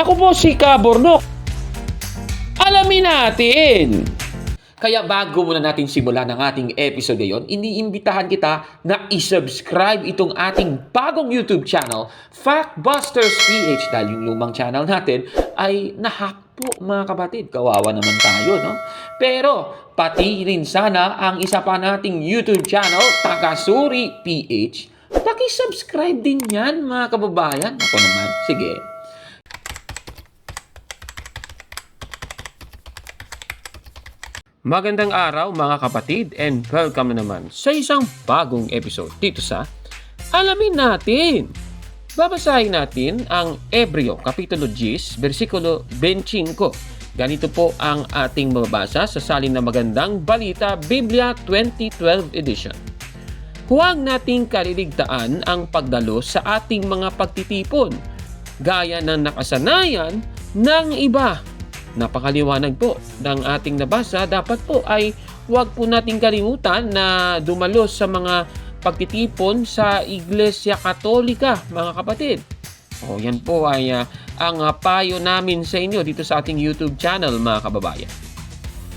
Ako po si Kabornok. Alamin natin. Kaya bago muna natin simulan ang ating episode ngayon, iniimbitahan kita na isubscribe itong ating bagong YouTube channel, Factbusters PH, dahil yung lumang channel natin ay nahack po mga kapatid. Kawawa naman tayo, no? Pero pati rin sana ang isa pa nating YouTube channel, Takasuri PH. Paki-subscribe din yan mga kababayan. Ako naman, sige. Magandang araw mga kapatid and welcome na naman sa isang bagong episode dito sa Alamin Natin. Babasahin natin ang Hebreo Kapitulo 10, versikulo 25. Ganito po ang ating mababasa sa salin na magandang balita, Biblia 2012 edition. Huwag nating kaliligtaan ang pagdalo sa ating mga pagtitipon, gaya ng nakasanayan ng iba. Napakaliwanag po ng ating nabasa. Dapat po ay huwag po nating kalimutan na dumalo sa mga pagtitipon sa Iglesia Katolika, mga kapatid. O yan po ay ang payo namin sa inyo dito sa ating YouTube channel, mga kababayan.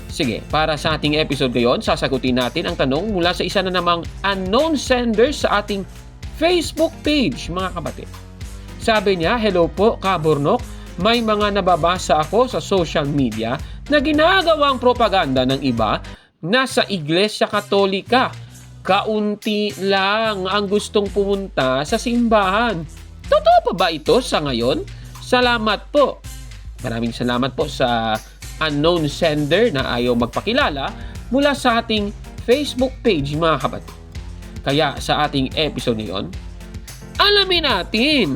Sige, para sa ating episode ngayon, sasagutin natin ang tanong mula sa isa na namang unknown sender sa ating Facebook page, mga kapatid. Sabi niya, hello po, Kabornok. May mga nababasa ako sa social media na ginagawang propaganda ng iba na sa Iglesia Katolika. Kaunti lang ang gustong pumunta sa simbahan. Totoo pa ba ito sa ngayon? Salamat po. Maraming salamat po sa unknown sender na ayaw magpakilala mula sa ating Facebook page, mga kapatid. Kaya sa ating episode ngayon, alamin natin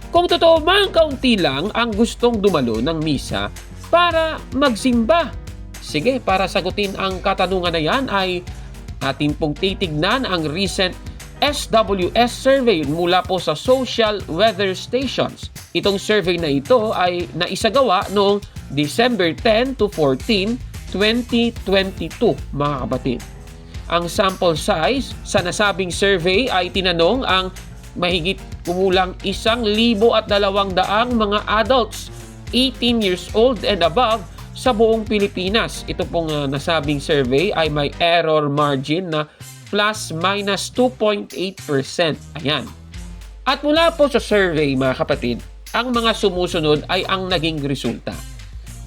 kung totoo bang kaunti lang ang gustong dumalo ng misa para magsimba. Sige, para sagutin ang katanungan na yan ay atin pong titignan ang recent SWS survey mula po sa Social Weather Stations. Itong survey na ito ay naisagawa noong December 10 to 14, 2022, mga kapatid. Ang sample size sa nasabing survey ay tinanong ang mahigit kumulang 1,200 mga adults 18 years old and above sa buong Pilipinas. Ito pong nasabing survey ay may error margin na plus minus 2.8%. Ayan. At mula po sa survey, mga kapatid, ang mga sumusunod ay ang naging resulta.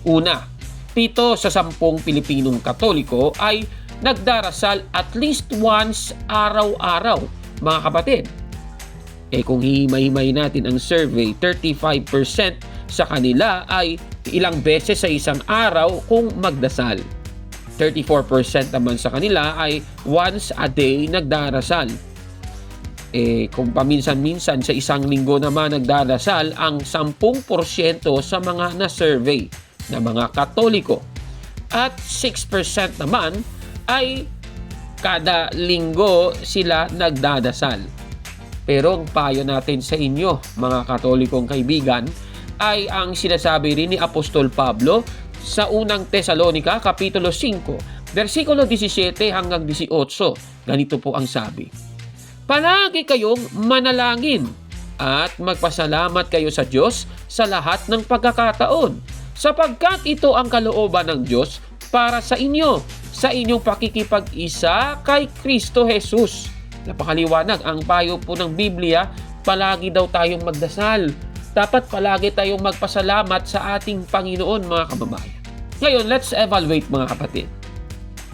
Una, 7 sa 10 Pilipinong Katoliko ay nagdarasal at least once araw-araw, mga kapatid. Kung hihimay-himay natin ang survey, 35% sa kanila ay ilang beses sa isang araw kung magdasal. 34% naman sa kanila ay once a day nagdarasal. Kung paminsan-minsan sa isang linggo naman nagdarasal ang 10% sa mga na-survey na mga Katoliko. At 6% naman ay kada linggo sila nagdadasal. Pero ang payo natin sa inyo, mga Katolikong kaibigan, ay ang sinasabi rin ni Apostol Pablo sa unang Tesalonica, Kapitulo 5, versikulo 17 hanggang 18. Ganito po ang sabi. Palagi kayong manalangin at magpasalamat kayo sa Diyos sa lahat ng pagkakataon, sapagkat ito ang kalooban ng Diyos para sa inyo, sa inyong pakikipag-isa kay Kristo Jesus. Napakaliwanag ang payo po ng Biblia, palagi daw tayong magdasal. Dapat palagi tayong magpasalamat sa ating Panginoon, mga kababayan. Ngayon, let's evaluate, mga kapatid.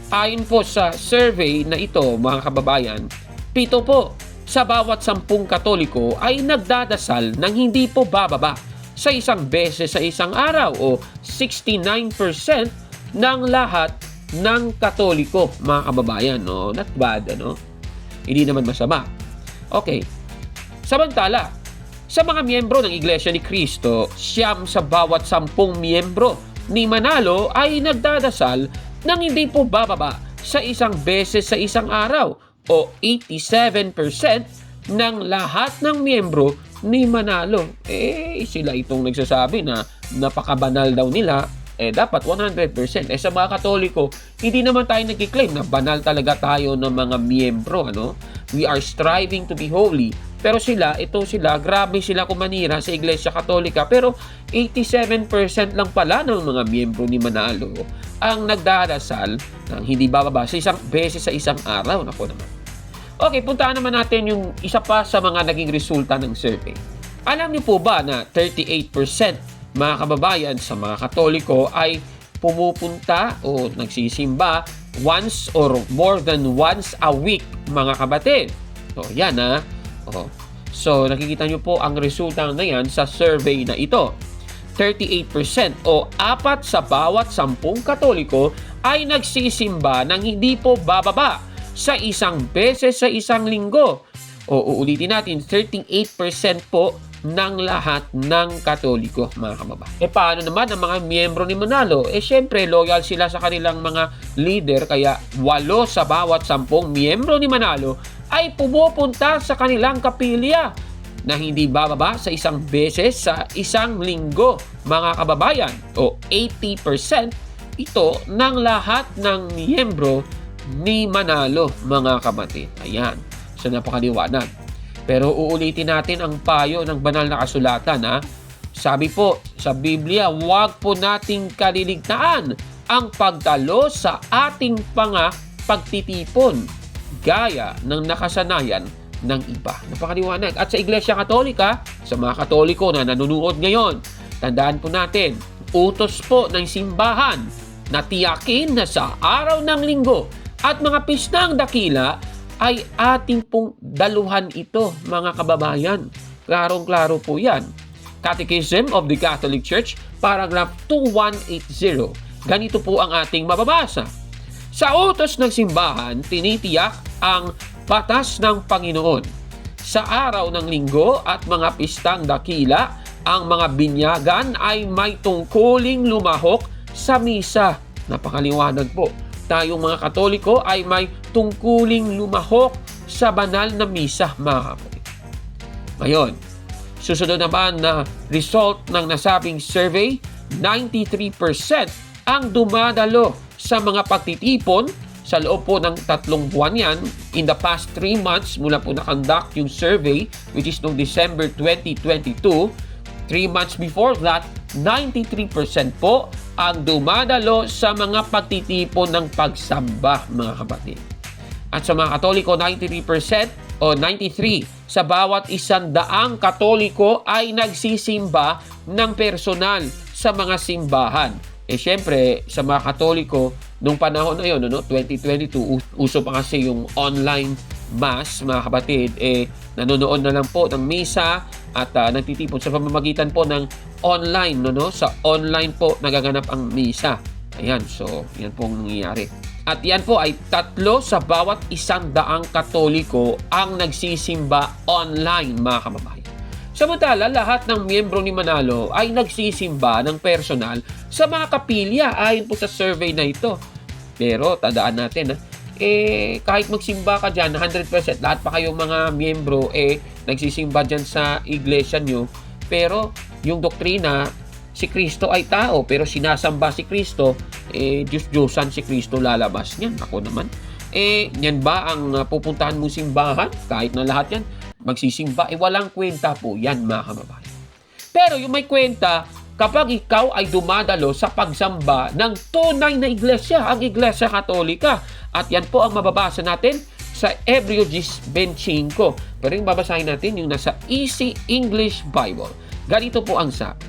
Ayon po sa survey na ito, mga kababayan, 7 po sa bawat 10 Katoliko ay nagdadasal ng hindi po bababa sa isang beses sa isang araw o 69% ng lahat ng Katoliko, mga kababayan. No? Not bad, ano? Hindi naman masama. Okay. Samantala, sa mga miyembro ng Iglesia ni Cristo, 9 sa bawat 10 miyembro ni Manalo ay nagdadasal ng hindi po bababa sa isang beses sa isang araw o 87% ng lahat ng miyembro ni Manalo. Sila itong nagsasabi na napakabanal daw nila. Dapat 100%. Sa mga Katoliko, hindi naman tayo nagkiklaim na banal talaga tayo ng mga miyembro. We are striving to be holy Pero sila, grabe sila kumanira sa Iglesia Katolika. Pero 87% lang pala ng mga miyembro ni Manalo ang nagdarasal ng hindi bababa sa isang beses sa isang araw. Naku naman. Okay, puntaan naman natin yung isa pa sa mga naging resulta ng survey. Alam niyo po ba na 38% mga kababayan sa mga Katoliko ay pumupunta o nagsisimba once or more than once a week, mga kabatid? So, yan ha. So, nakikita nyo po ang resulta na yan sa survey na ito. 38% o 4 sa bawat 10 Katoliko ay nagsisimba ng hindi po bababa sa isang beses sa isang linggo. O uulitin natin, 38% po ng lahat ng Katoliko, mga kababayan. Paano naman ang mga miyembro ni Manalo? Syempre, loyal sila sa kanilang mga leader, kaya 8 sa bawat 10 miyembro ni Manalo ay pumupunta sa kanilang kapilya na hindi bababa sa isang beses sa isang linggo, mga kababayan. O 80% ito ng lahat ng miyembro ni Manalo, mga kapatid. Ayan, so napakaliwanag. Pero uulitin natin ang payo ng banal na kasulatan. Sabi po sa Biblia, huwag po nating kaliligtaan ang pagdalo sa ating pagtitipon gaya ng nakasanayan ng iba. Napakaliwanag. At sa Iglesia Katolika, sa mga Katoliko na nanonood ngayon, tandaan po natin, utos po ng simbahan na tiyakin na sa araw ng linggo at mga pistang dakila ay ating pong daluhan ito, mga kababayan. Klarong-klaro po yan. Catechism of the Catholic Church, paragraph 2180. Ganito po ang ating mababasa. Sa utos ng simbahan, tinitiyak ang batas ng Panginoon. Sa araw ng linggo at mga pistang dakila, ang mga binyagan ay may tungkuling lumahok sa misa. Napakaliwanag po. Tayong mga Katoliko ay may tungkuling lumahok sa banal na misa, mga kapatid. Ngayon, susunod naman na result ng nasabing survey, 93% ang dumadalo sa mga pagtitipon sa loob po ng 3 buwan yan. In the past 3 months, mula po na-conduct yung survey, which is noong December 2022, 3 months before that, 93% po ang dumadalo sa mga pagtitipon ng pagsamba, mga kapatid. At sa mga Katoliko, 93% o 93 sa bawat 100 Katoliko ay nagsisimba ng personal sa mga simbahan. Siyempre, sa mga Katoliko, nung panahon na yun, 2022, uso pa kasi yung online mass, mga kapatid, nanonood na lang po ng misa at nagtitipon sa pamamagitan po ng online, sa online po nagaganap ang misa. Ayan, so yan po ang nangyayari. At yan po ay 3 sa bawat 100 Katoliko ang nagsisimba online, mga kababayan. Samantala, lahat ng miyembro ni Manalo ay nagsisimba ng personal sa mga kapilya ayon po sa survey na ito. Pero tandaan natin, kahit magsimba ka dyan, 100%, lahat pa kayong mga miyembro, nagsisimba dyan sa iglesia nyo. Pero yung doktrina, si Kristo ay tao, pero sinasamba si Kristo, Diyos-Diyosan si Kristo lalabas niyan. Ako naman. Yan ba ang pupuntahan mong simbahan? Kahit na lahat yan, magsisimba, walang kwenta po yan, mga kababayan. Pero yung may kwenta, kapag ikaw ay dumadalo sa pagsamba ng tunay na iglesia, ang Iglesia Katolika. At yan po ang mababasa natin sa Hebreo 10:25. Pero yung babasahin natin yung nasa Easy English Bible. Ganito po ang sabi.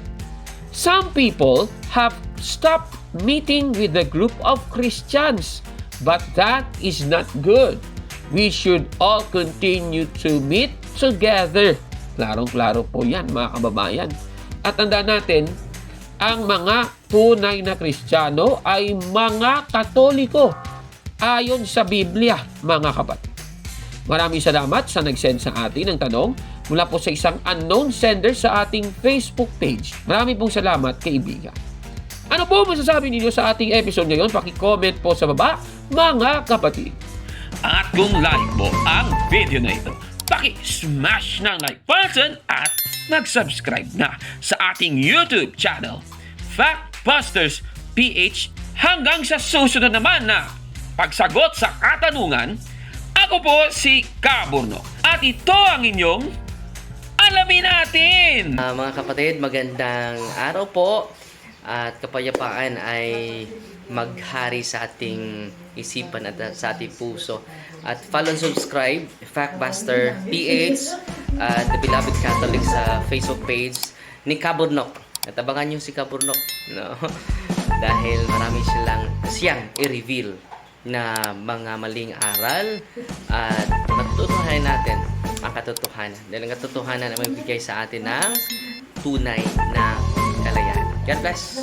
Some people have stopped meeting with a group of Christians, but that is not good. We should all continue to meet together. Klarong-klaro po yan, mga kababayan. At tandaan natin, ang mga tunay na Kristiyano ay mga Katoliko ayon sa Biblia, mga kapatid. Maraming salamat sa nag-send sa atin ng tanong mula po sa isang unknown sender sa ating Facebook page. Maraming pong salamat, kaibigan. Ano po masasabi ninyo sa ating episode ngayon? Paki-comment po sa baba, mga kapatid. At kung like mo ang video na ito, paki-smash ng like button at mag-subscribe na sa ating YouTube channel, Factbusters PH, hanggang sa susunod naman na pagsagot sa katanungan, Ako po si Kaburnok at ito ang inyong Alamin Natin! Mga kapatid, magandang araw po at kapayapaan ay maghari sa ating isipan at sa ating puso. At follow and subscribe, Factbuster PH at The Beloved Catholic sa Facebook page ni Kaburnok. At abangan nyo si Kaburnok, no? Dahil marami siyang i-reveal na mga maling aral at matutuhanan natin ang katotohanan. Dahil ang katotohanan ay magbigay sa atin ng tunay na kalayaan. God bless!